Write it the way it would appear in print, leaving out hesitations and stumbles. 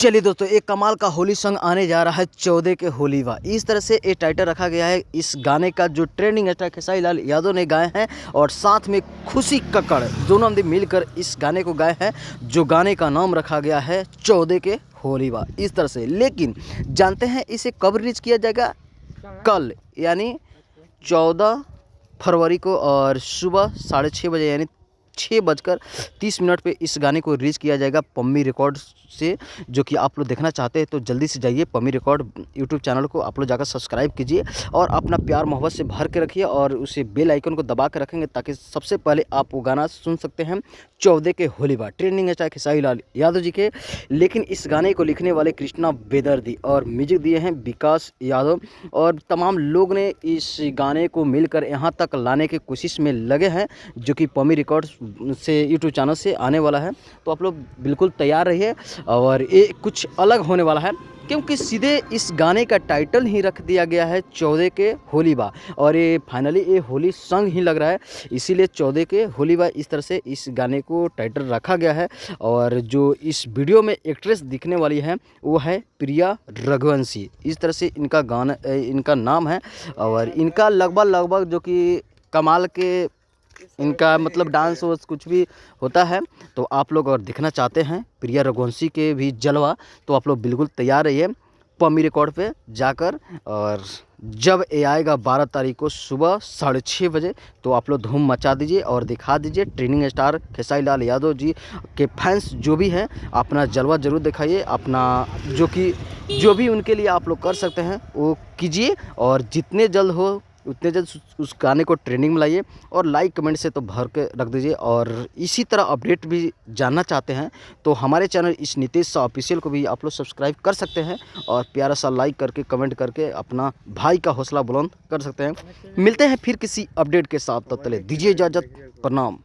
चलिए दोस्तों, एक कमाल का होली सॉन्ग आने जा रहा है 14 के होली वा। इस तरह से ये टाइटल रखा गया है इस गाने का, जो ट्रेंडिंग स्टार खेसारी लाल यादव ने गाए हैं और साथ में खुशी कक्कड़, दोनों आदमी मिलकर इस गाने को गाए हैं, जो गाने का नाम रखा गया है 14 के होली वा। इस तरह से, लेकिन जानते हैं इसे कब रिलीज किया जाएगा? कल यानी 14 फरवरी को और सुबह 6:30 बजे यानी 6:30 पे इस गाने को रिलीज़ किया जाएगा पम्मी रिकॉर्ड से। जो कि आप लोग देखना चाहते हैं तो जल्दी से जाइए पम्मी रिकॉर्ड यूट्यूब चैनल को आप लोग जाकर सब्सक्राइब कीजिए और अपना प्यार मोहब्बत से भर के रखिए और उसे बेल आइकन को दबा के रखेंगे ताकि सबसे पहले आप वो गाना सुन सकते हैं 14 के होली बा, ट्रेंडिंग स्टार खेसारी लाल यादव जी के। लेकिन इस गाने को लिखने वाले कृष्णा बेदर्दी और म्यूजिक दिए हैं विकास यादव, और तमाम लोग ने इस गाने को मिलकर यहाँ तक लाने की कोशिश में लगे हैं, जो कि पम्मी रिकॉर्ड से यूट्यूब चैनल से आने वाला है। तो आप लोग बिल्कुल तैयार रहिए और ये कुछ अलग होने वाला है, क्योंकि सीधे इस गाने का टाइटल ही रख दिया गया है 14 के होली बा, और ये फाइनली ये होली सॉन्ग ही लग रहा है, इसीलिए 14 के होली बा इस तरह से इस गाने को टाइटल रखा गया है। और जो इस वीडियो में एक्ट्रेस दिखने वाली है वो है प्रिया रघुवंशी, इस तरह से इनका नाम है। और इनका लगभग जो कि कमाल के इनका मतलब डांस वांस कुछ भी होता है। तो आप लोग अगर दिखना चाहते हैं प्रिया रघुवंशी के भी जलवा, तो आप लोग बिल्कुल तैयार रहिए पम्मी रिकॉर्ड पे जाकर। और जब ये आएगा 12 तारीख को सुबह 6:30 बजे, तो आप लोग धूम मचा दीजिए और दिखा दीजिए ट्रेंडिंग स्टार खेसारी लाल यादव जी के फैंस जो भी हैं, अपना जलवा ज़रूर दिखाइए। अपना जो भी उनके लिए आप लोग कर सकते हैं वो कीजिए, और जितने जल्द हो उतने जल्द उस गाने को ट्रेंडिंग में लाइए और लाइक कमेंट से तो भर के रख दीजिए। और इसी तरह अपडेट भी जानना चाहते हैं तो हमारे चैनल इस नीतीश सा ऑफिशियल को भी आप लोग सब्सक्राइब कर सकते हैं और प्यारा सा लाइक करके कमेंट करके अपना भाई का हौसला बुलंद कर सकते हैं। मिलते हैं फिर किसी अपडेट के साथ, तब तक दीजिए इजाज़त, प्रणाम।